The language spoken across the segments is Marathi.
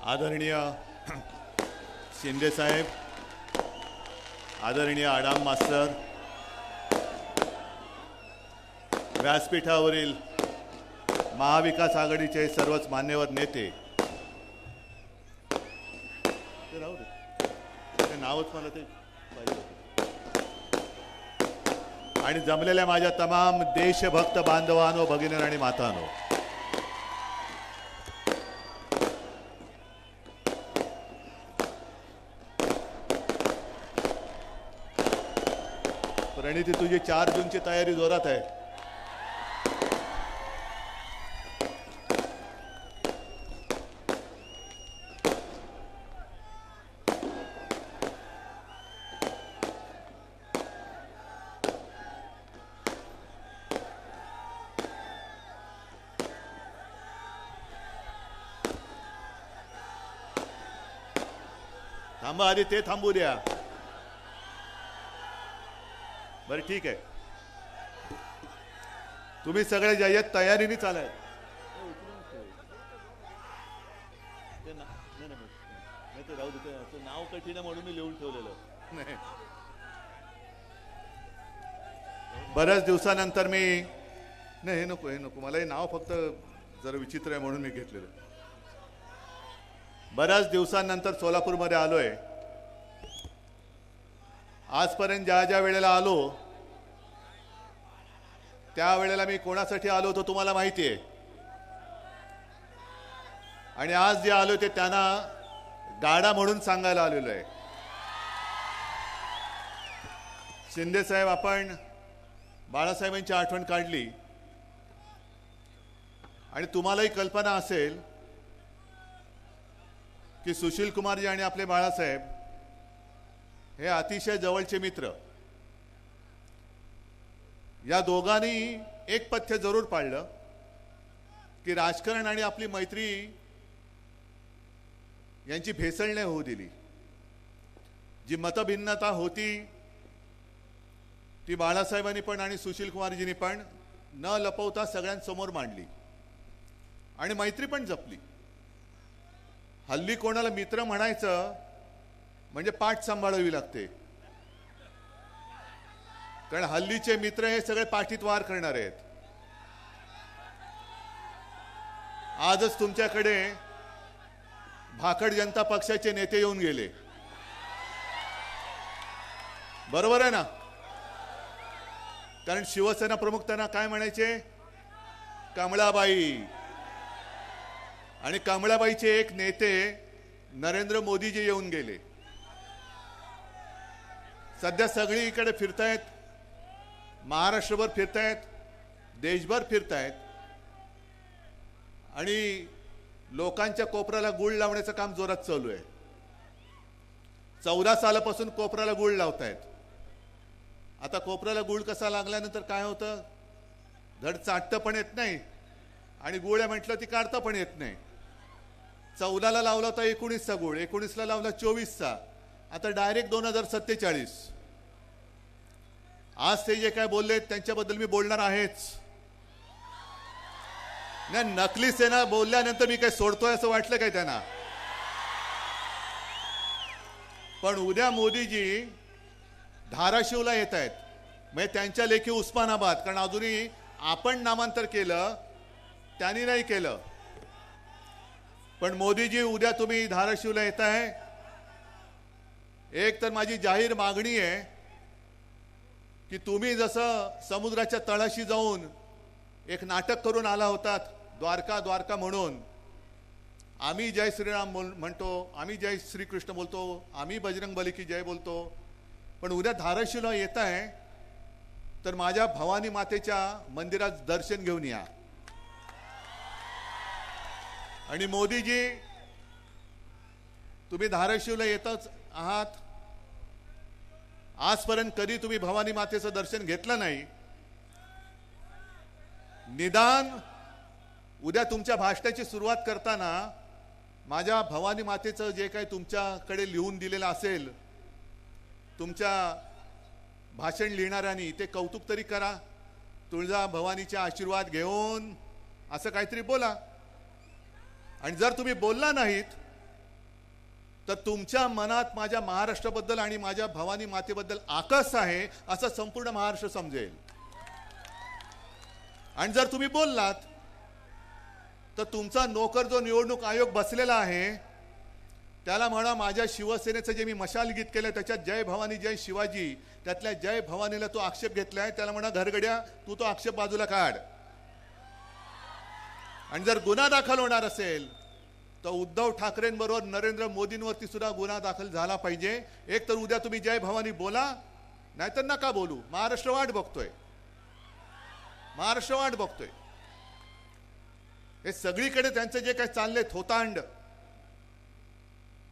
आदरणीय शिंदे साहेब, आदरणीय आडाम मास्तर, व्यासपीठावरील महाविकास आघाडीचे सर्वच मान्यवर नेते, नावच मला ते आणि जमलेल्या माझ्या तमाम देशभक्त बांधवांनो, भगिनी आणि मातांनो, प्रणिती, तुझी 4 जूनची तयारी जोरात आहे. थांबा, आधी ते थांबू द्या. बरं ठीक आहे, तुम्ही सगळे ज्या तयारीने चालाय. राहू दे, नाव कठीण म्हणून मी लिहून ठेवलेलं नाही. बऱ्याच दिवसानंतर मी नाही, हे नको हे नको, मला हे नाव फक्त जरा विचित्र आहे म्हणून मी घेतलेलं. बऱ्याच दिवसांनंतर सोलापूरमध्ये आलोय. आजपर्यंत ज्या ज्या वेळेला आलो त्यावेळेला मी कोणासाठी आलो होतो तुम्हाला माहिती आहे. आणि आज जे आलो ते त्यांना गाडा म्हणून सांगायला आलेलो आहे. शिंदे साहेब, आपण बाळासाहेबांची आठवण काढली आणि तुम्हालाही कल्पना असेल की सुशील कुमारजी आणि आपले बाळासाहेब हे अतिशय जवळचे मित्र. या दोघांनी एक पथ्य जरूर पाळलं की राजकारण आणि आपली मैत्री यांची भेसळ नाही होऊ दिली. जी मतभिन्नता होती ती बाळासाहेबांनी पण आणि सुशील कुमारजींनी पण न लपवता सगळ्यांसमोर मांडली आणि मैत्री पण जपली. हल्ली कोणाला मित्र म्हणायचं म्हणजे पाठ सांभाळावी लागते, कारण हल्लीचे मित्र हे सगळे पाठीत वार करणारे आहेत. आजच तुमच्याकडे भाकड जनता पक्षाचे नेते येऊन गेले, बरोबर आहे ना? कारण शिवसेना प्रमुख त्यांना काय म्हणायचे? कमळाबाई. आणि कमळाबाईचे एक नेते नरेंद्र मोदीजी येऊन गेले. सध्या सगळीकडे फिरतायत, महाराष्ट्रभर फिरतायत, देशभर फिरतायत आणि लोकांच्या कोपऱ्याला गुळ लावण्याचं काम जोरात चालू आहे. 14 सालापासून कोपऱ्याला गुळ लावतायत. आता कोपऱ्याला गुळ कसा लागल्यानंतर काय होतं? धड चाटतं पण येत नाही आणि गुळ म्हटलं ती काढता पण येत नाही. 14ला लावला होता 19चा गुळ, 19ला लावला 24चा, आता डायरेक्ट 2047. आज ते जे काय बोलले त्यांच्याबद्दल मी बोलणार आहेच. नाही, नकली सेना बोलल्यानंतर मी काय सोडतोय असं वाटलं काय त्यांना? पण उद्या मोदीजी धाराशिवला येत आहेत, म्हणजे त्यांच्या लेखी उस्मानाबाद, कारण अजूनही आपण नामांतर केलं, त्यांनी नाही केलं. पण मोदीजी उद्या तुम्ही धाराशिवला येत आहे. एक तर माझी जाहीर मागणी आहे की तुम्ही जसं समुद्राच्या तळाशी जाऊन एक नाटक करून आला होतात, द्वारका द्वारका म्हणून, आम्ही जय श्रीराम म्हणतो, आम्ही जय श्रीकृष्ण बोलतो, आम्ही बजरंग बली की जय बोलतो, पण उद्या धाराशिवला येत आहे तर माझ्या भवानी मातेच्या मंदिरात दर्शन घेऊन या. आणि मोदीजी, तुम्ही धाराशिवला येतच आहात, आजपर्यंत कधी तुम्ही भवानी मातेचं दर्शन घेतलं नाही. निदान उद्या तुमच्या भाषणाची सुरुवात करताना माझ्या भवानी मातेचं जे काही तुमच्याकडे लिहून दिलेलं असेल, तुमच्या भाषण लिहिणाऱ्यांनी, ते कौतुक तरी करा. तुळजा भवानीचे आशीर्वाद घेऊन असं काहीतरी बोला. आणि जर तुम्ही बोलला नाहीत तर तुमच्या मनात माझ्या महाराष्ट्राबद्दल आणि माझ्या भवानी मातेबद्दल आकस आहे असं संपूर्ण महाराष्ट्र समजेल. आणि जर तुम्ही बोललात तर तुमचा नोकर जो निवडणूक आयोग बसलेला आहे त्याला म्हणा माझ्या शिवसेनेचं जे मी मशाल गीत केलं त्याच्यात जय भवानी जय शिवाजी त्यातल्या जय भवानीला तो आक्षेप घेतलाय त्याला म्हणा घरगड्या तू तो आक्षेप बाजूला काढ. आणि जर गुन्हा दाखल होणार असेल तर उद्धव ठाकरेंबरोबर नरेंद्र मोदींवरती सुद्धा गुन्हा दाखल झाला पाहिजे. एक तर उद्या तुम्ही जय भवानी बोला नाहीतर नका बोलू. महाराष्ट्र वाट बघतोय. महाराष्ट्र वाट बघतोय. हे सगळीकडे त्यांचं जे काही चाललंय थोतांड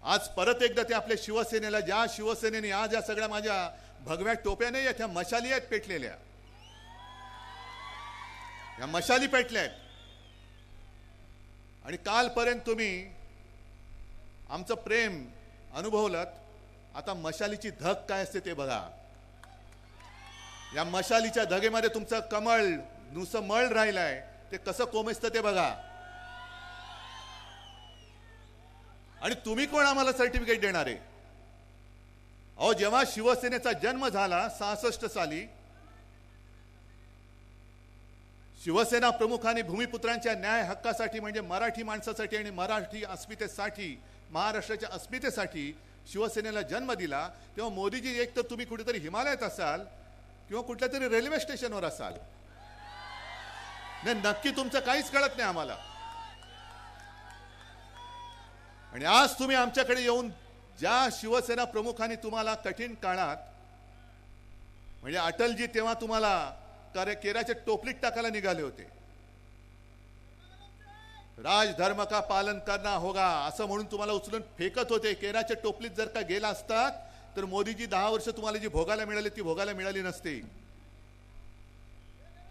आज परत एकदा ते आपल्या शिवसेनेला ज्या शिवसेनेने आज या सगळ्या माझ्या भगव्या टोप्या नाही आहेत ह्या मशाली आहेत पेटलेल्या. या मशाली पेटल्या आहेत. आणि कालपर्यंत तुम्ही आमचं प्रेम अनुभवलं. आता मशालीची धग काय असते ते बघा. या मशालीच्या धगेमध्ये तुमचं कमळ नुसतं मळ राहिलाय ते कसं कोमेजतं ते बघा. आणि तुम्ही कोण आम्हाला सर्टिफिकेट देणार आहे? अहो जेव्हा शिवसेनेचा जन्म झाला 66 साली शिवसेना प्रमुखांनी भूमिपुत्रांच्या न्याय हक्कासाठी म्हणजे मराठी माणसासाठी आणि मराठी अस्मितेसाठी महाराष्ट्राच्या अस्मितेसाठी शिवसेनेला जन्म दिला तेव्हा मोदीजी एक तर तुम्ही कुठेतरी हिमालयात असाल किंवा कुठल्या तरी रेल्वे स्टेशनवर असाल. नाही नक्की तुमचं काहीच कळत नाही आम्हाला. आणि आज तुम्ही आमच्याकडे येऊन ज्या शिवसेना प्रमुखांनी तुम्हाला कठीण काळात म्हणजे अटलजी तेव्हा तुम्हाला केराच्या टोपलीत टाकायला निघाले होते. राजधर्म का पालन करना होगा असं म्हणून तुम्हाला उचलून फेकत होते. केराच्या टोपलीत जर का गेला असतात तर मोदीजी 10 वर्ष तुम्हाला जी भोगायला मिळाली ती भोगायला मिळाली नसती.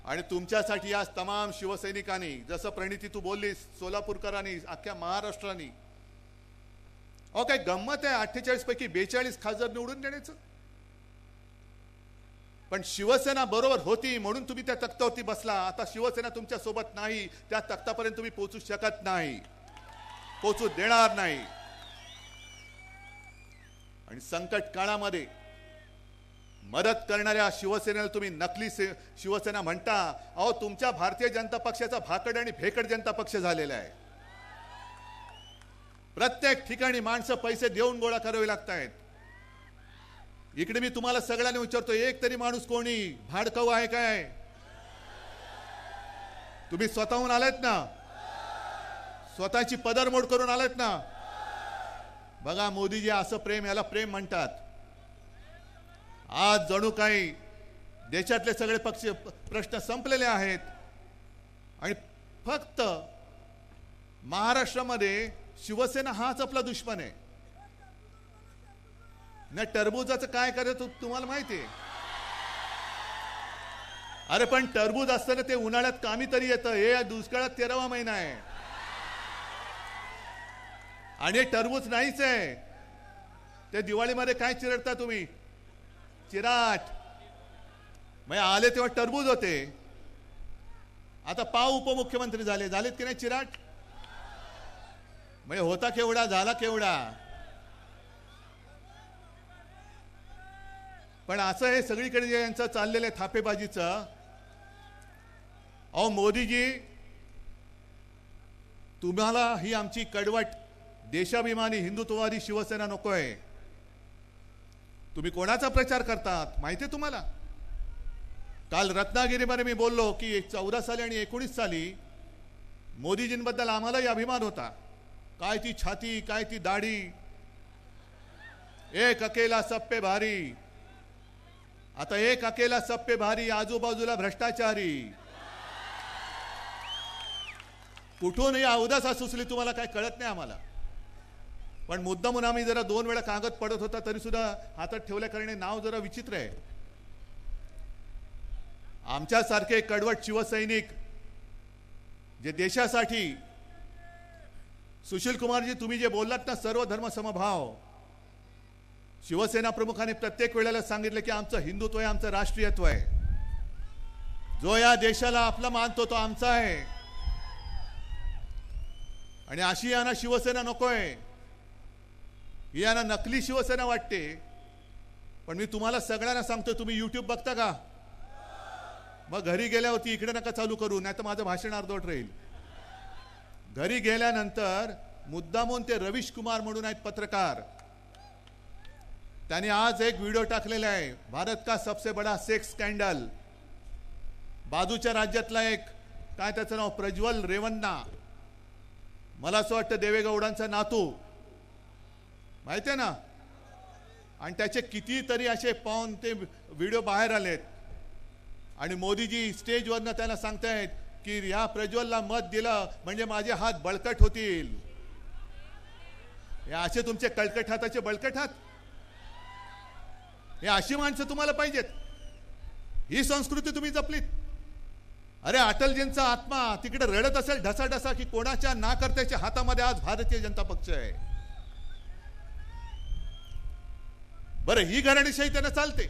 आणि तुमच्यासाठी आज तमाम शिवसैनिकांनी जसं प्रणिती तू बोललीस सोलापूरकरांनी अख्ख्या महाराष्ट्राने अहो काय गंमत आहे 48 पैकी 42 खासदार निवडून देण्याचं. पण शिवसेना बरोबर होती म्हणून तुम्ही त्या तख्तावरती बसला. आता शिवसेना तुमच्या सोबत नाही त्या तख्तापर्यंत तुम्ही पोहोचू शकत नाही पोहोचू देणार नाही. आणि संकट काळामध्ये मदत करणाऱ्या शिवसेनेला तुम्ही नकली शिवसेना म्हणता. अहो तुमच्या भारतीय जनता पक्षाचा भाकड आणि भेकड जनता पक्ष झालेला आहे. प्रत्येक ठिकाणी माणसं पैसे देऊन गोळा करावे लागत आहेत. इकडे मी तुम्हाला सगळ्यांना विचारतो एक तरी माणूस कोणी भाडकाऊ आहे काय? तुम्ही स्वतःहून आलात ना? स्वतःची पदरमोड करून आलात ना? बघा मोदीजी असं प्रेम याला प्रेम म्हणतात. आज जणू काही देशातले सगळे पक्ष प्रश्न संपलेले आहेत आणि फक्त महाराष्ट्रामध्ये शिवसेना हाच आपला दुश्मन आहे. ना टरबूजाचं काय करायचं तुम्हाला माहिती आहे? अरे पण टरबूज असताना ते उन्हाळ्यात कामी तरी येतं. हे दुष्काळात 13वा महिना आहे आणि टरबूज नाहीच आहे. ते दिवाळीमध्ये काय चिरडता तुम्ही? चिराट. मग आले तेव्हा टरबूज होते. आता पाव उपमुख्यमंत्री झालेत की नाही चिराट? म्हणजे होता केवढा झाला केवढा. पण असं हे सगळीकडे जे यांचं चाललेलं आहे थापेबाजीचं. अहो मोदीजी तुम्हाला ही आमची कडवट देशाभिमानी हिंदुत्ववादी शिवसेना नकोय. तुम्ही कोणाचा प्रचार करतात माहिती आहे तुम्हाला? काल रत्नागिरीमध्ये मी बोललो की 14 साली आणि 19 साली मोदीजींबद्दल आम्हालाही अभिमान होता. काय ती छाती काय ती दाढी. एक अकेला सब पे भारी. आता एक अकेला सब पे भारी आजूबाजूला भ्रष्टाचारी. कुठून या उदासा सुचली तुम्हाला काय कळत नाही आम्हाला. पण मुद्दामून आम्ही जरा 2 वेळा कागद पडत होता तरी सुद्धा हातात ठेवल्या कारणे नाव जरा विचित्र आहे. आमच्यासारखे कडवट शिवसैनिक जे देशासाठी सुशील कुमारजी तुम्ही जे बोललात ना सर्व धर्म समभाव. शिवसेना प्रमुखांनी प्रत्येक वेळेला सांगितलं की आमचं हिंदुत्व आहे आमचं राष्ट्रीयत्व आहे. जो या देशाला आपला मानतो तो आमचा आहे. आणि अशी यांना शिवसेना नकोय. ही यांना नकली शिवसेना वाटते, पण मी तुम्हाला सगळ्यांना सांगतो, तुम्ही YouTube बघता का? मग घरी गेल्यावरती इकडे नका चालू करू, नाही तर माझं भाषण अर्धवट राहील. घरी गेल्यानंतर मुद्दामून ते रवीश कुमार म्हणून आहेत पत्रकार, त्यांनी आज एक व्हिडिओ टाकलेला आहे, भारत का सबसे बड़ा सेक्स स्कॅन्डल. बाजूच्या राज्यातला एक काय त्याचं नाव प्रज्वल रेवन्ना, मला असं वाटतं देवेगौडांचा नातू, माहिती आहे ना, आणि त्याचे कितीतरी असे पाहून ते व्हिडिओ बाहेर आलेत. आणि मोदीजी स्टेजवरनं त्यांना सांगतायत की या प्रज्वलला मत दिलं म्हणजे माझे हात बळकट होतील. हे असे तुमचे कळकट हाताचे बळकट हात, हे अशी माणसं तुम्हाला पाहिजेत? ही संस्कृती तुम्ही जपलीत? अरे अटलजींचा आत्मा तिकडे रडत असेल ढसाढसा की कोणाच्या नाकर्त्याच्या हातामध्ये आज भारतीय जनता पक्ष आहे. बरं, ही घराणेशाही त्यांना चालते.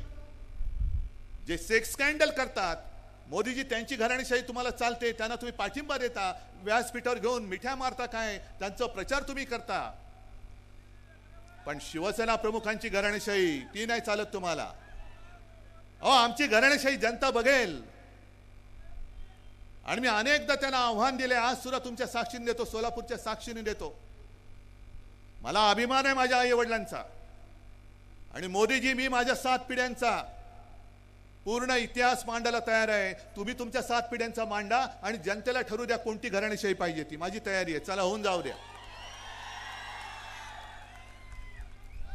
जे सेक्स स्कॅन्डल करतात मोदीजी, त्यांची घराणेशाही तुम्हाला चालते, त्यांना तुम्ही पाठिंबा देता, व्यासपीठावर घेऊन मिठ्या मारता, काय त्यांचा प्रचार तुम्ही करता. पण शिवसेना प्रमुखांची घराणेशाही ती नाही चालत तुम्हाला. आमची घराणेशाही जनता बघेल. आणि मी अनेकदा त्यांना आव्हान दिले, आज सुद्धा तुमच्या साक्षीने देतो, सोलापूरच्या साक्षीने देतो. मला अभिमान आहे माझ्या आई वडिलांचा, आणि मोदीजी मी माझ्या 7 पिढ्यांचा पूर्ण इतिहास मांडायला तयार आहे. तुम्ही तुमच्या 7 पिढ्यांचा मांडा आणि जनतेला ठरवू द्या कोणती घराणेशाही पाहिजे ती. माझी तयारी आहे, चला होऊन जाऊ द्या.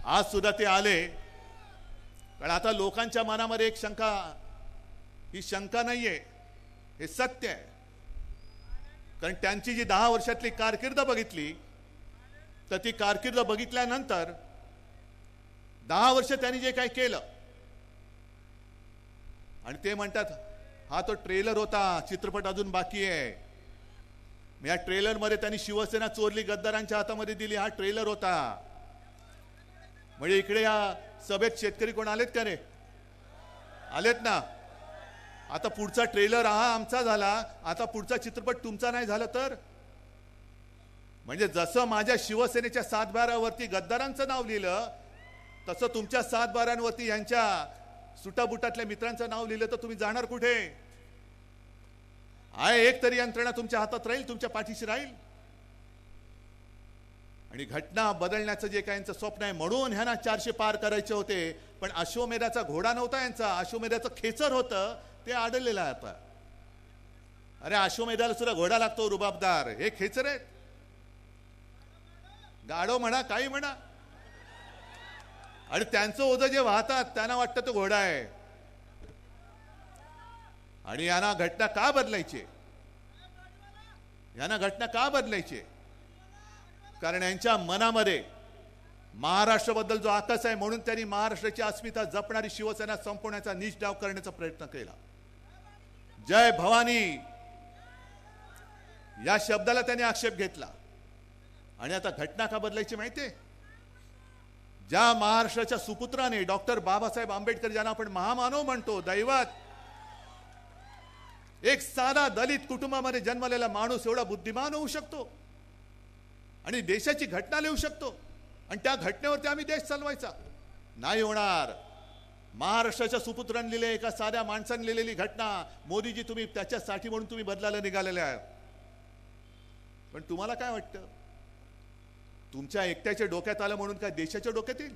आज सुद्धा ते आले, पण आता लोकांच्या मनामध्ये एक शंका, ही शंका नाहीये, हे सत्य आहे. कारण त्यांची जी 10 वर्षातली कारकीर्द बघितली, तर ती कारकीर्द बघितल्यानंतर 10 वर्ष त्यांनी जे काही केलं, आणि ते म्हणतात हा तो ट्रेलर होता, चित्रपट अजून बाकी आहे. या ट्रेलरमध्ये त्यांनी शिवसेना चोरली, गद्दारांच्या हातामध्ये दिली, हा ट्रेलर होता. म्हणजे इकडे या सभेत शेतकरी कोण आलेत का रे? आलेत ना. आता पुढचा ट्रेलर हा आमचा झाला, आता पुढचा चित्रपट तुमचा नाही झाला तर? म्हणजे जसं माझ्या शिवसेनेच्या 7/12वरती गद्दारांचं नाव लिहिलं, तसं तुमच्या 7/12वरती यांच्या सुटाबुटातल्या मित्रांचं नाव लिहिलं तर तुम्ही जाणार कुठे? आहे एक तरी यंत्रणा तुमच्या हातात राहील, तुमच्या पाठीशी राहील. आणि घटना बदलण्याचं जे काही यांचं स्वप्न आहे, म्हणून ह्यांना 400 पार करायचे होते. पण अश्वमेधाचा घोडा नव्हता यांचा, अश्वमेधाचं खेचर होतं, ते आडलेलं आहे आता. अरे अश्वमेधाला सुद्धा घोडा लागतो रुबाबदार, हे खेचर आहेत. गाडो म्हणा, काही म्हणा, आणि त्यांचं ओझं जे वाहतात त्यांना वाटतं तो घोडा आहे. आणि यांना घटना का बदलायची? यांना घटना का बदलायची? कारण यांच्या मनामध्ये महाराष्ट्राबद्दल जो आकस आहे, म्हणून त्यांनी महाराष्ट्राची अस्मिता जपणारी शिवसेना संपवण्याचा नीच डाव करण्याचा प्रयत्न केला. जय भवानी या शब्दाला त्यांनी आक्षेप घेतला. आणि आता घटना का बदलायची माहितीये? ज्या महाराष्ट्राच्या सुपुत्राने डॉक्टर बाबासाहेब आंबेडकर, ज्यांना आपण महामानव म्हणतो, दैवत, एक साधा दलित कुटुंबामध्ये जन्मलेला माणूस एवढा बुद्धिमान होऊ शकतो आणि देशाची घटना लिहू शकतो, आणि त्या घटनेवरती आम्ही देश चालवायचा? नाही होणार. महाराष्ट्राच्या सुपुत्रांनी लिहिले, एका साध्या माणसाने लिहिलेली घटना मोदीजी तुम्ही त्याच्यासाठी म्हणून तुम्ही बदलायला निघालेले आहात. पण तुम्हाला काय वाटतं? तुमच्या एकट्याच्या डोक्यात आलं म्हणून काय देशाच्या डोक्यात येईल?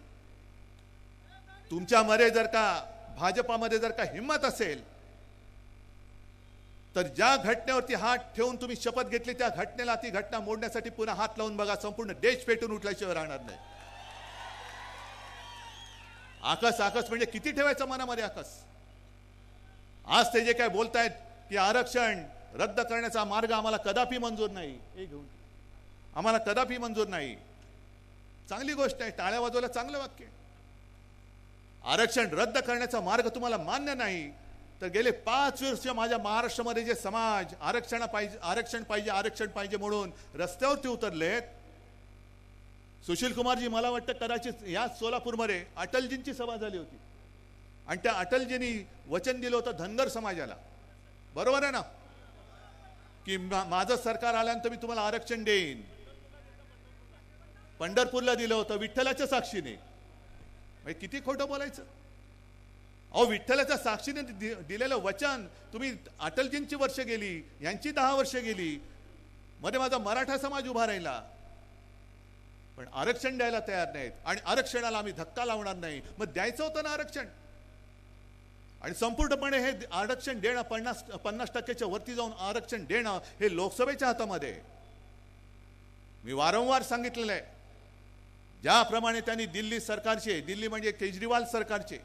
तुमच्यामध्ये जर का, भाजपामध्ये जर का हिम्मत असेल, तर ज्या घटनेवरती हात ठेवून तुम्ही शपथ घेतली, त्या घटनेला, ती घटना मोडण्यासाठी पुन्हा हात लावून बघा, संपूर्ण देश पेटून उठल्याशिवाय राहणार नाही. आकस आकस म्हणजे किती ठेवायचं मनामध्ये आकस? आज ते जे काय बोलतायत की आरक्षण रद्द करण्याचा मार्ग आम्हाला कदापि मंजूर नाही, हे घेऊन आम्हाला कदापि मंजूर नाही. चांगली गोष्ट आहे, टाळ्या वाजवायला चांगलं वाक्य. आरक्षण रद्द करण्याचा मार्ग तुम्हाला मान्य नाही, तर गेले 5 वर्ष माझ्या महाराष्ट्रामध्ये जे समाज आरक्षण पाहिजे म्हणून रस्त्यावरती उतरलेत. सुशील कुमारजी, मला वाटतं कदाचित या सोलापूरमध्ये अटलजींची सभा झाली होती, आणि त्या अटलजींनी वचन दिलं होतं धनगर समाजाला, बरोबर आहे ना, की माझं सरकार आल्यानंतर मी तुम्हाला आरक्षण देईन. पंढरपूरला दिलं होतं विठ्ठलाच्या साक्षीने. म्हणजे किती खोटं बोलायचं. अहो विठ्ठलाच्या साक्षीने दिलेलं वचन तुम्ही, अटलजींची वर्ष गेली, यांची 10 वर्ष गेली, मध्ये माझा मराठा समाज उभा राहिला, पण आरक्षण द्यायला तयार नाहीत. आणि आरक्षणाला आम्ही धक्का लावणार नाही. मग द्यायचं होतं ना आरक्षण. आणि संपूर्णपणे हे आरक्षण देणं, 50% वरती जाऊन आरक्षण देणं हे लोकसभेच्या हातामध्ये. मी वारंवार सांगितलेलं आहे, ज्याप्रमाणे त्यांनी दिल्ली सरकारचे, दिल्ली म्हणजे केजरीवाल सरकारचे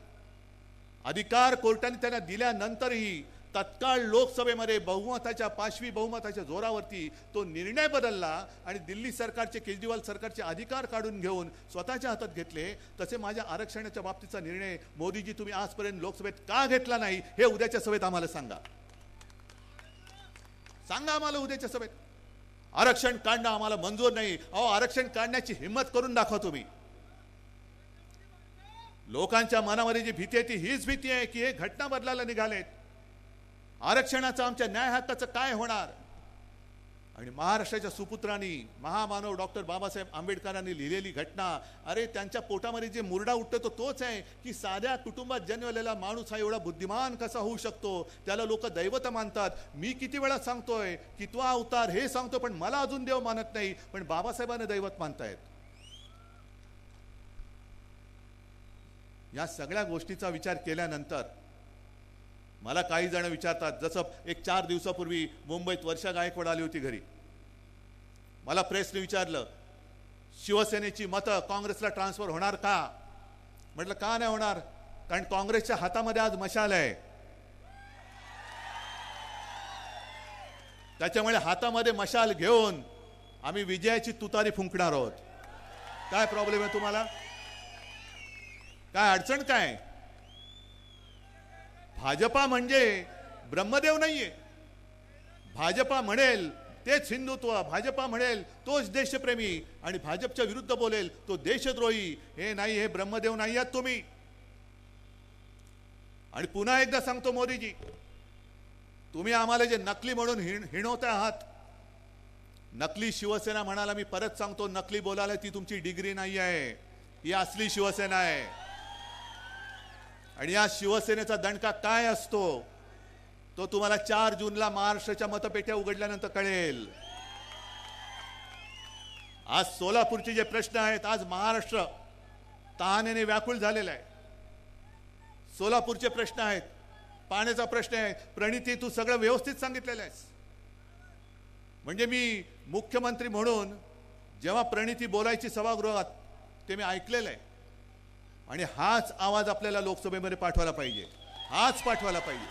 अधिकार कोर्टाने त्यांना दिल्यानंतरही तत्काळ लोकसभेमध्ये बहुमताच्या, 5वी बहुमताच्या जोरावरती तो निर्णय बदलला आणि दिल्ली सरकारचे, केजरीवाल सरकारचे अधिकार काढून घेऊन स्वतःच्या हातात घेतले. तसे माझ्या आरक्षणाच्या बाबतीचा निर्णय मोदीजी तुम्ही आजपर्यंत लोकसभेत का घेतला नाही हे उद्याच्या सभेत आम्हाला सांगा. सांगा आम्हाला उद्याच्या सभेत. आरक्षण काढणं आम्हाला मंजूर नाही. अहो आरक्षण काढण्याची हिंमत करून दाखवा तुम्ही. लोकांच्या मनामध्ये जी भीती आहे ती हीच भीती आहे की हे घटना बदलायला निघालेत. आरक्षणाचं, आमच्या न्याय हक्काचं काय होणार. आणि महाराष्ट्राच्या सुपुत्रांनी, महामानव डॉक्टर बाबासाहेब आंबेडकरांनी लिहिलेली घटना, अरे त्यांच्या पोटामध्ये जे मुरडा उठतो तो तोच आहे की साध्या कुटुंबात जन्मलेला माणूस हा एवढा बुद्धिमान कसा होऊ शकतो. त्याला लोक दैवत मानतात. मी किती वेळा सांगतोय कितवा अवतार हे सांगतो, पण मला अजून देव मानत नाही, पण बाबासाहेबांना दैवत मानतायत. या सगळ्या गोष्टीचा विचार केल्यानंतर मला काही जण विचारतात, जसं एक 4 दिवसापूर्वी मुंबईत वर्षा गायकवाड आली होती घरी. मला प्रेसने विचारलं, शिवसेनेची मतं काँग्रेसला ट्रान्सफर होणार का. म्हटलं का नाही होणार, कारण काँग्रेसच्या हातामध्ये आज मशाल आहे. त्याच्यामुळे हातामध्ये मशाल घेऊन आम्ही विजयाची तुतारी फुंकणार आहोत. काय प्रॉब्लेम आहे तुम्हाला, काय अडचण काय. भाजपा म्हणजे ब्रह्मदेव नाहीये. भाजपा म्हणेल तेच हिंदुत्व, भाजपा म्हणेल तोच देशप्रेमी, आणि भाजपच्या विरुद्ध बोलेल तो देशद्रोही. हे नाही, हे ब्रह्मदेव नाही आहात तुम्ही. आणि पुन्हा एकदा सांगतो मोदीजी, तुम्ही आम्हाला जे नकली म्हणून हिणवता आहात, नकली शिवसेना म्हणाला, मी परत सांगतो, नकली बोलायला ती तुमची डिग्री नाही आहे, ही असली शिवसेना आहे. आणि या शिवसेनेचा दणका काय असतो तो तुम्हाला 4 जूनला महाराष्ट्राच्या मतपेट्या उघडल्यानंतर कळेल. आज सोलापूरचे जे प्रश्न आहेत, आज महाराष्ट्र तहानेने व्याकुळ झालेला आहे. सोलापूरचे प्रश्न आहेत, पाण्याचा प्रश्न आहे. प्रणिती, तू सगळं व्यवस्थित सांगितलेलं आहेस. म्हणजे मी मुख्यमंत्री म्हणून जेव्हा प्रणिती बोलायची सभागृहात ते मी ऐकलेलं आहे. आणि हाच आवाज आपल्याला लोकसभेमध्ये पाठवायला पाहिजे, हाच पाठवायला पाहिजे.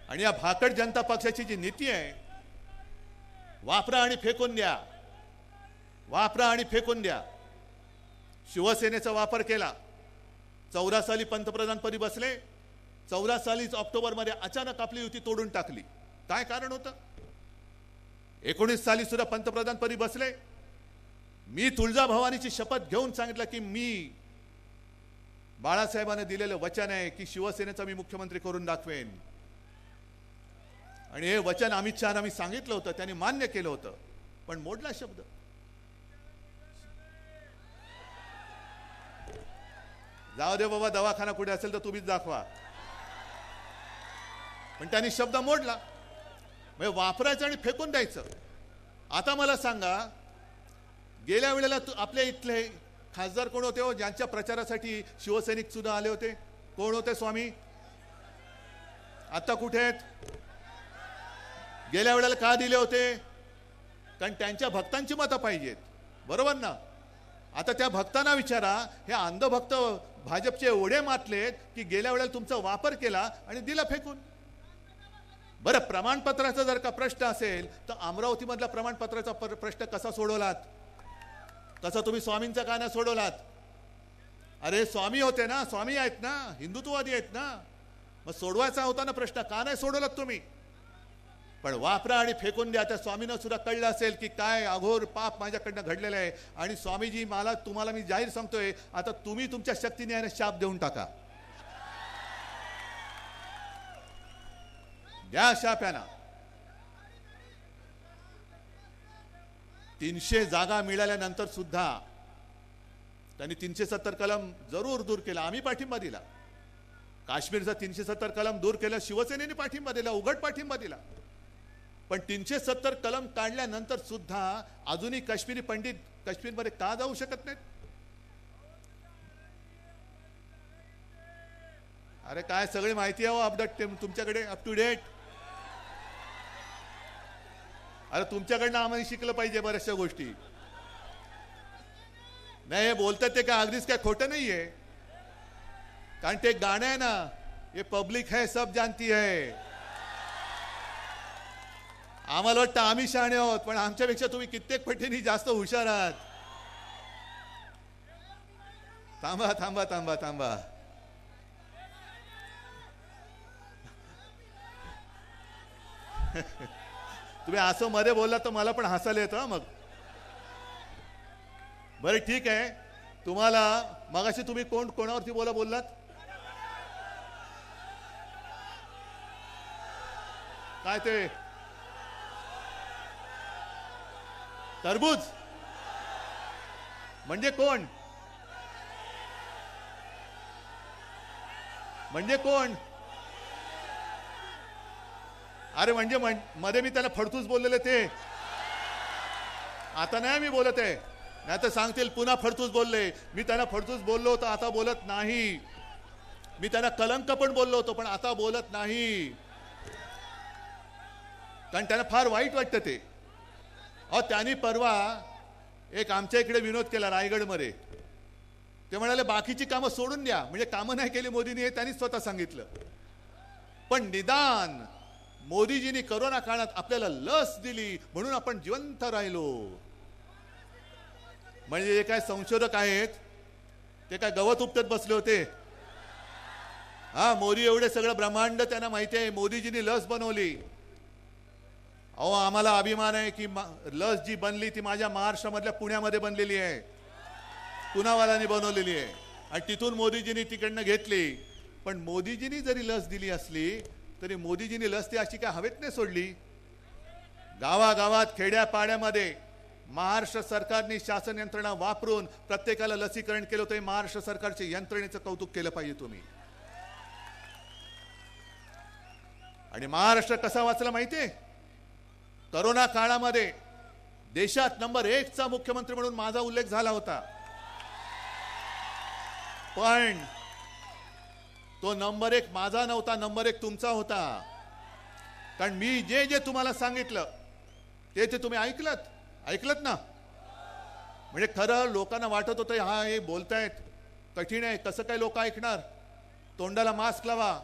आणि या भाकड जनता पक्षाची जी नीती आहे, वापरा आणि फेकून द्या, वापरा आणि फेकून द्या. शिवसेनेचा वापर केला. 14 साली पंतप्रधानपदी बसले. 14 सालीच ऑक्टोबरमध्ये अचानक आपली युती तोडून टाकली. काय कारण होतं. 19 साली सुद्धा पंतप्रधानपदी बसले. मी तुळजाभवानीची शपथ घेऊन सांगितलं की मी बाळासाहेबांना दिलेलं वचन आहे की शिवसेनेचा मी मुख्यमंत्री करून दाखवेन. आणि हे वचन अमित शहाना मी सांगितलं होतं, त्यांनी मान्य केलं होतं, पण मोडला शब्द. जाऊ दे बाबा, दवाखाना कुठे असेल तर तुम्हीच दाखवा. पण त्यांनी शब्द मोडला. म्हणजे वापरायचं आणि फेकून द्यायचं. आता मला सांगा, गेल्या वेळेला आपल्या इथले खासदार कोण होते हो ज्यांच्या प्रचारासाठी शिवसैनिक सुद्धा आले होते. कोण होते स्वामी. आता कुठे आहेत. गेल्या वेळेला का दिले होते, कारण त्यांच्या भक्तांची मतं पाहिजेत, बरोबर ना. आता त्या भक्तांना विचारा, हे अंधभक्त भाजपचे एवढे मातलेत की गेल्या वेळेला तुमचा वापर केला आणि दिला फेकून. बरं, प्रमाणपत्राचा जर का प्रश्न असेल तर अमरावतीमधला प्रमाणपत्राचा प्रश्न कसा सोडवलात. तसा तुम्ही स्वामींचा का नाही सोडवलात. अरे स्वामी होते ना, स्वामी आहेत ना, हिंदुत्ववादी आहेत ना, मग सोडवायचा होता ना प्रश्न, का नाही सोडवलात तुम्ही. पण वापरा आणि फेकून द्या. त्या स्वामींना सुद्धा कळलं असेल की काय अघोर पाप माझ्याकडनं घडलेलं आहे. आणि स्वामीजी, तुम्हाला मी जाहीर सांगतोय, आता तुम्ही तुमच्या शक्तीने याने शाप देऊन टाका. द्या शाप यांना. 300 जागा मिळाल्यानंतर सुद्धा त्यांनी 370 कलम जरूर दूर केला. आम्ही पाठिंबा दिला. काश्मीरचा 370 कलम दूर केला, शिवसेनेने पाठिंबा दिला, उघड पाठिंबा दिला. पण 370 कलम काढल्यानंतर सुद्धा अजूनही काश्मीरी पंडित काश्मीरमध्ये का जाऊ शकत नाहीत? अरे काय सगळी माहिती आहे अपडेट तुमच्याकडे, अप टू डेट. अरे तुमच्याकडनं आम्हाला शिकलं पाहिजे बऱ्याचशा गोष्टी. नाही हे बोलतात ते काय अगदीच काय खोटं नाहीये. कारण ते गाणं आहे ना, ये पब्लिक है सब जानती है. आम्हाला वाटतं आम्ही शहाणे आहोत, पण आमच्यापेक्षा तुम्ही कित्येक पटीने जास्त हुशार आहात. थांबा थांबा थांबा थांबा. तुम्ही असं मध्ये बोलला तर मला पण हसायला येतं मग. बरं ठीक आहे. तुम्हाला मगाशी तुम्ही कोणावरती बोललात? काय ते टरबूज म्हणजे कोण? म्हणजे कोण? अरे म्हणजे मध्ये मी त्याला फडतूस बोललेले ते. आता नाही मी बोलत आहे, नाही तर सांगतील पुन्हा फडतूस बोलले. मी त्यांना फडतूस बोललो होतो, आता बोलत नाही. मी त्यांना कलंक पण बोललो होतो, पण आता बोलत नाही. कारण त्यांना फार वाईट वाटतं ते. त्यांनी परवा एक आमच्या इकडे विनोद केला रायगडमध्ये. ते म्हणाले बाकीची कामं सोडून द्या, म्हणजे कामं नाही केली मोदींनी, हे त्यांनी स्वतः सांगितलं. पण निदान मोदीजींनी करोना काळात आपल्याला लस दिली म्हणून आपण जिवंत राहिलो. म्हणजे जे काय संशोधक आहेत ते काय गवत उपटत बसले होते? मोदी एवढे सगळं ब्रह्मांड त्यांना माहिती आहे. मोदीजींनी लस बनवली. आम्हाला अभिमान आहे की लस जी बनली ती माझ्या महाराष्ट्रामधल्या पुण्यामध्ये बनलेली आहे, पुनावालांनी बनवलेली आहे. आणि तिथून मोदीजींनी तिकडनं घेतली. पण मोदीजींनी जरी लस दिली असली तरी मोदीजींनी लस ती अशी काय हवेत नाही सोडली. गावागावात खेड्यापाड्यामध्ये महाराष्ट्र सरकारने शासन यंत्रणा वापरून प्रत्येकाला लसीकरण केलं होतं. महाराष्ट्र सरकारच्या यंत्रणेचं कौतुक केलं पाहिजे तुम्ही. आणि महाराष्ट्र कसा वाचला माहितीये? करोना काळामध्ये देशात नंबर 1चा मुख्यमंत्री म्हणून माझा उल्लेख झाला होता. पण तो नंबर 1 माझा नव्हता, नंबर 1 तुमचा होता. कारण मी जे जे तुम्हाला सांगितलं ते ते तुम्ही ऐकलत ना. म्हणजे खरं लोकांना वाटत होतं हे बोलतायत कठीण आहे, कसं काय लोक ऐकणार. तोंडाला मास्क लावा,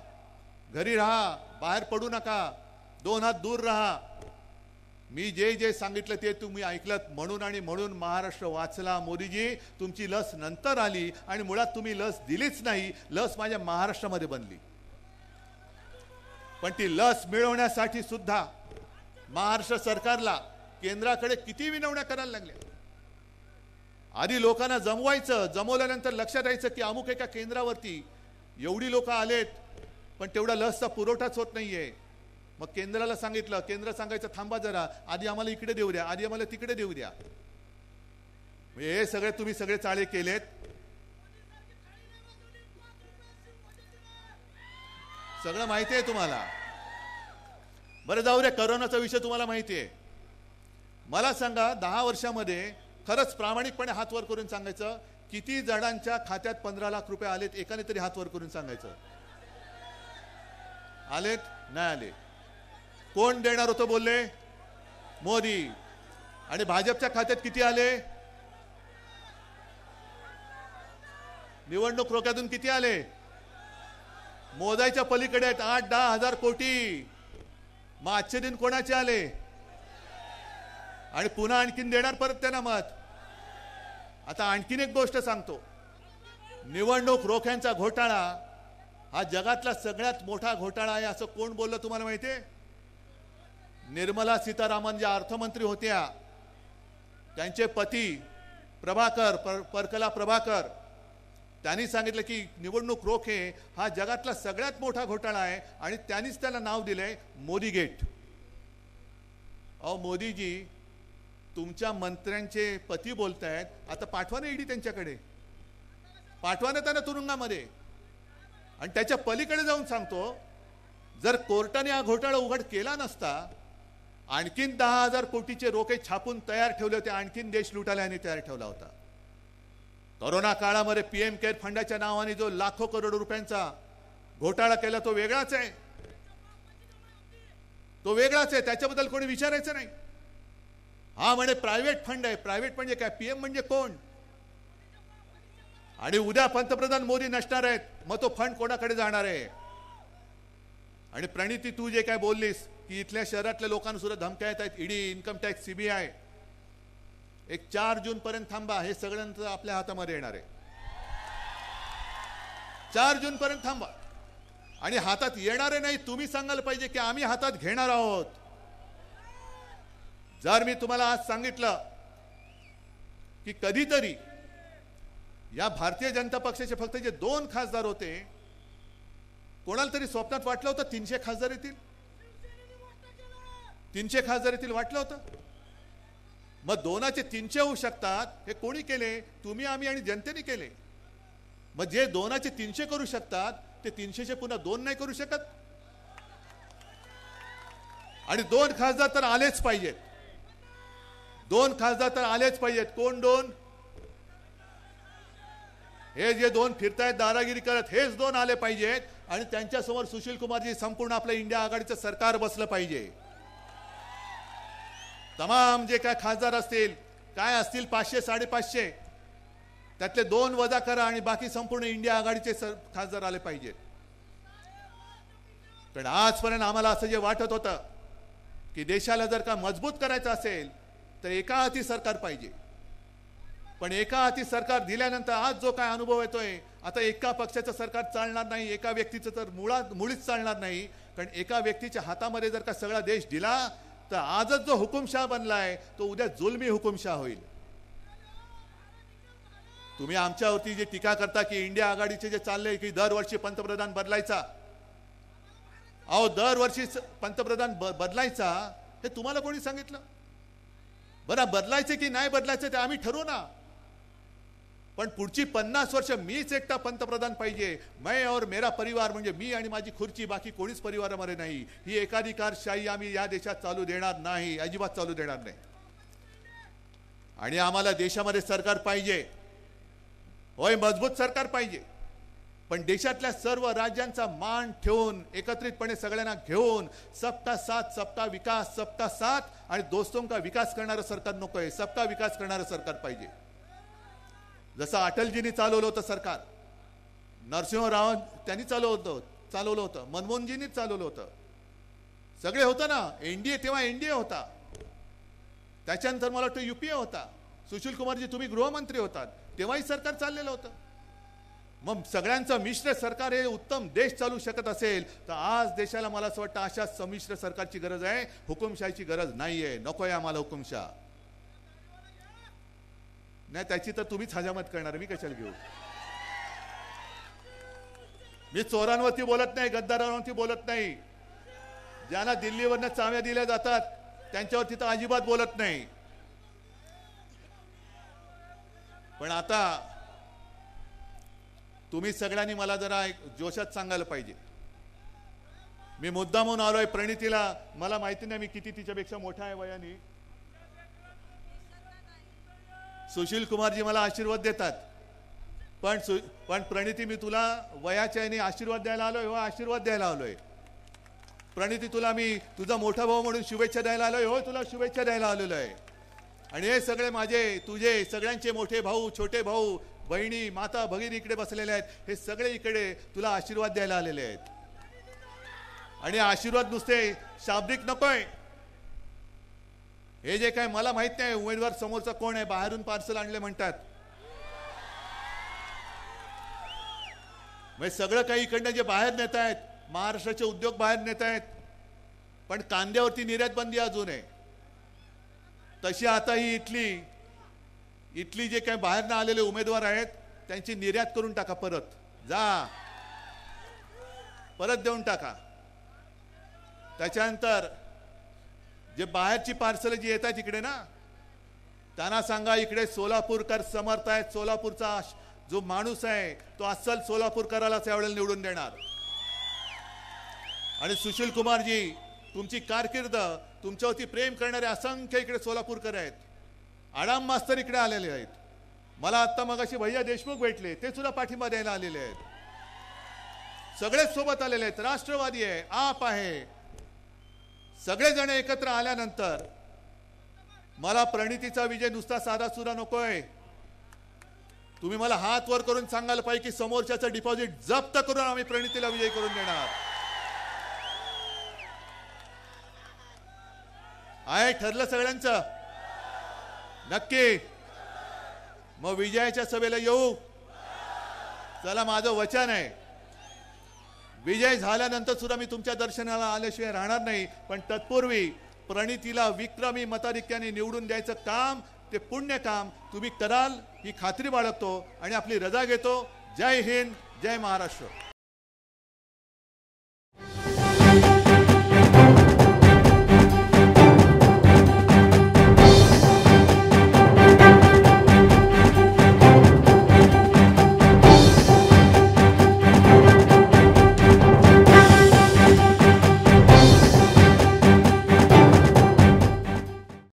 घरी राहा, बाहेर पडू नका, 2 हात दूर राहा. मी जे जे सांगितलं ते तुम्ही ऐकलत म्हणून आणि म्हणून महाराष्ट्र वाचला. मोदीजी तुमची लस नंतर आली आणि मुळात तुम्ही लस दिलीच नाही. लस माझ्या महाराष्ट्रामध्ये बनली. पण ती लस मिळवण्यासाठी सुद्धा महाराष्ट्र सरकारला केंद्राकडे किती विनवण्या करायला लागल्या. आधी लोकांना जमवायचं, जमवल्यानंतर लक्षात यायचं की अमुक एका केंद्रावरती एवढी लोक आलेत पण तेवढा लसचा पुरवठाच होत नाहीये. मग केंद्राला सांगितलं, केंद्र सांगायचं थांबा जरा, आधी आम्हाला इकडे देऊ द्या, आधी आम्हाला तिकडे देऊ द्या. हे सगळे तुम्ही सगळे चाळे केलेत. सगळं माहिती आहे तुम्हाला. बरं जाऊ द्या, करोनाचा विषय तुम्हाला माहिती आहे. मला सांगा 10 वर्षामध्ये खरंच प्रामाणिकपणे हात वर करून सांगायचं किती जणांच्या खात्यात 15 लाख रुपये आलेत? एकाने तरी हात वर करून सांगायचं. आलेत? नाही आले. कोण देणार होतं बोलले? मोदी. आणि भाजपच्या खात्यात किती आले? निवडणूक रोख्यातून किती आले? मोजायच्या पलीकडे आहेत. 8-10 हजार कोटी. मग आजचे दिन कोणाचे आले? आणि पुन्हा आणखीन देणार परत त्यांना मत. आता आणखीन एक गोष्ट सांगतो. निवडणूक रोख्यांचा घोटाळा हा जगातला सगळ्यात मोठा घोटाळा आहे असं कोण बोललं तुम्हाला माहितीये? निर्मला सीतारामन ज्या अर्थमंत्री होत्या त्यांचे पती प्रभाकर, परकला प्रभाकर, त्यांनी सांगितलं की निवडणूक रोखे हा जगातला सगळ्यात मोठा घोटाळा आहे आणि त्यांनीच त्याला नाव दिलंय मोदी गेट. मोदीजी तुमच्या मंत्र्यांचे पती बोलतायत, आता पाठवा ना ईडी त्यांच्याकडे, पाठवा ना त्यांना तुरुंगामध्ये. आणि त्याच्या पलीकडे जाऊन सांगतो, जर कोर्टाने हा घोटाळा उघड केला नसता, आणखीन 10,000 कोटीचे रोखे छापून तयार ठेवले होते, आणखीन देश लुटायला यांनी तयार ठेवला होता. कोरोना काळामध्ये पीएम केअर फंडाच्या नावाने जो लाखो करोड रुपयांचा घोटाळा केला तो वेगळाच आहे, तो वेगळाच आहे, त्याच्याबद्दल कोणी विचारायचं नाही. हा म्हणे प्रायव्हेट फंड आहे. प्रायव्हेट म्हणजे काय? पीएम म्हणजे कोण? आणि उद्या पंतप्रधान मोदी नसणार आहेत, मग तो फंड कोणाकडे जाणार आहे? आणि प्रणिती, तू जे काय बोललीस की इथल्या शहरातल्या लोकांना सुद्धा धमक्या येत आहेत, ईडी, इन्कम टॅक्स, सीबीआय, एक 4 जून पर्यंत थांबा, हे सगळ्यांचं आपल्या हातामध्ये येणार आहे. 4 जून पर्यंत थांबा. आणि हातात येणारे नाही, तुम्ही सांगायला पाहिजे की आम्ही हातात घेणार आहोत. जर मी तुम्हाला आज सांगितलं की कधीतरी या भारतीय जनता पक्षाचे फक्त जे 2 खासदार होते, कोणाला तरी स्वप्नात वाटलं होतं 300 खासदार येतील, 300 खासदार येतील वाटलं होतं? मग 2चे 300 होऊ शकतात, हे कोणी केले? तुम्ही, आम्ही आणि जनतेने केले. मग जे 2चे 300 करू शकतात, ते 300चे पुन्हा 2 नाही करू शकत? आणि 2 खासदार तर आलेच पाहिजेत, 2 खासदार तर आलेच पाहिजेत. कोण 2? हे जे 2 फिरतायत दादागिरी करत, हेच 2 आले पाहिजेत. आणि त्यांच्यासमोर सुशील कुमारजी, संपूर्ण आपलं इंडिया आघाडीचं सरकार बसलं पाहिजे. तमाम जे काय खासदार असतील, काय असतील 500 550, त्यातले 2 वजा करा आणि बाकी संपूर्ण इंडिया आघाडीचे खासदार आले पाहिजेत. पण आजपर्यंत आम्हाला असं जे वाटत होतं की देशाला जर का मजबूत करायचं असेल तर एका हाती सरकार पाहिजे. पण एका हाती सरकार दिल्यानंतर आज जो काय अनुभव येतोय, आता एका पक्षाचं सरकार चालणार नाही, एका व्यक्तीचं तर मुळीच चालणार नाही. कारण एका व्यक्तीच्या हातामध्ये जर का सगळा देश दिला, तर आजच जो हुकुमशाह बनलाय तो उद्या जुलमी हुकुमशाह होईल. तुम्ही आमच्यावरती जे टीका करता की इंडिया आघाडीचे जे चाललंय की दरवर्षी पंतप्रधान बदलायचा, अहो दरवर्षी पंतप्रधान बदलायचा, हे तुम्हाला कोणी सांगितलं? बरं, बदलायचे की नाही बदलायचे ते आम्ही ठरवू ना. पण पुढची 50 वर्ष मीच एकटा पंतप्रधान पाहिजे, मैं और मेरा परिवार, म्हणजे मी आणि माझी खुर्ची, बाकी कोणीच परिवारामध्ये नाही. ही एकाधिकारशाही आम्ही या देशात चालू देणार नाही, अजिबात चालू देणार नाही. आणि आम्हाला देशामध्ये सरकार पाहिजे, होय मजबूत सरकार पाहिजे, पण देशातल्या सर्व राज्यांचा मान ठेवून, एकत्रितपणे सगळ्यांना घेऊन, सबका साथ सबका विकास, सबका साथ आणि दोस्तों का विकास करणारं सरकार नकोय, सबका विकास करणारं सरकार पाहिजे. जसं अटलजींनी चालवलं होतं सरकार, नरसिंहराव त्यांनी चालवलं होतं, मनमोहनजींनी चालवलं होतं, सगळे होतं ना. एनडीए, तेव्हा एनडीए होता, त्याच्यानंतर मला वाटतं यूपीए होता, सुशील कुमारजी तुम्ही गृहमंत्री होतात, तेव्हाही सरकार चाललेलं होतं. मग सगळ्यांचं मिश्र सरकार हे उत्तम देश चालू शकत असेल तर आज देशाला मला असं वाटतं अशा संमिश्र सरकारची गरज आहे, हुकुमशाहीची गरज नाहीये. नकोय आम्हाला हुकुमशाह. नाही, त्याची तर तुम्हीच हजामत करणार, मी कशाला घेऊ? मी चोरांवरती बोलत नाही, गद्दारांवरती बोलत नाही, ज्यांना दिल्लीवरनं चाव्या दिल्या जातात त्यांच्यावरती तर अजिबात बोलत नाही. पण आता तुम्ही सगळ्यांनी मला जरा जोशात सांगायला पाहिजे. मी मुद्दा म्हणून आलोय प्रणितीला, मला माहिती नाही मी किती तिच्यापेक्षा मोठा आहे वयाने. सुशील कुमारजी मला आशीर्वाद देतात, पण प्रणिती, मी तुला वयाच्या याने आशीर्वाद द्यायला आलोय, हो आशीर्वाद द्यायला आलोय. प्रणिती, तुला मी तुझा मोठा भाऊ म्हणून शुभेच्छा द्यायला आलोय, हो तुला शुभेच्छा द्यायला आलेलो आहे. आणि हे सगळे माझे, तुझे सगळ्यांचे मोठे भाऊ, छोटे भाऊ, बहिणी, माता भगिनी इकडे बसलेले आहेत, हे सगळे इकडे तुला आशीर्वाद द्यायला आलेले आहेत. आणि आशीर्वाद नुसते शाब्दिक नकोय. हे जे काय मला माहित नाही उमेदवार समोरचा कोण आहे, बाहेरून पार्सल आणले म्हणतात, म्हणजे सगळं काही इकडनं जे बाहेर नेत आहेत, महाराष्ट्राचे उद्योग बाहेर नेत आहेत, पण कांद्यावरती निर्यात बंदी अजून आहे. तशी आता ही इथली जे काही बाहेरनं आलेले उमेदवार आहेत त्यांची निर्यात करून टाका, परत देऊन टाका. त्याच्यानंतर जे बाहेरची पार्सल जी येतात इकडे ना, त्यांना सांगा इकडे सोलापूरकर समर्थ आहेत, सोलापूरचा जो माणूस आहे तो अस्सल सोलापूरकरालाच यावेळेला निवडून देणार. आणि सुशील कुमारजी, तुमची कारकीर्द, तुमच्यावरती प्रेम करणारे असंख्य इकडे सोलापूरकर आहेत. आडाम मास्तर इकडे आलेले आहेत. मला आता मगाशी भैया देशमुख भेटले, ते सुद्धा पाठिंबा द्यायला आलेले आहेत. सगळेच सोबत आलेले आहेत. राष्ट्रवादी आहे, आप आहे, सगळेजण एकत्र आल्यानंतर मला प्रणितीचा विजय नुसता साधा सुद्धा नकोय. तुम्ही मला हात वर करून सांगायला पाहिजे की समोरच्याचं डिपॉझिट जप्त करून आम्ही प्रणितीला विजय करून देणार. आहे ठरलं सगळ्यांचं? नक्की. मग विजयाच्या सभेला येऊ. चला, माझं वचन आहे, विजय झाल्यानंतर सुद्धा मी तुमच्या दर्शनाला आल्याशिवाय राहणार नाही. पण तत्पूर्वी प्रणितीला विक्रमी मताधिक्याने निवडून द्यायचं काम, ते पुण्य काम तुम्ही कराल ही खात्री बाळगतो आणि आपली रजा घेतो. जय हिंद, जय महाराष्ट्र.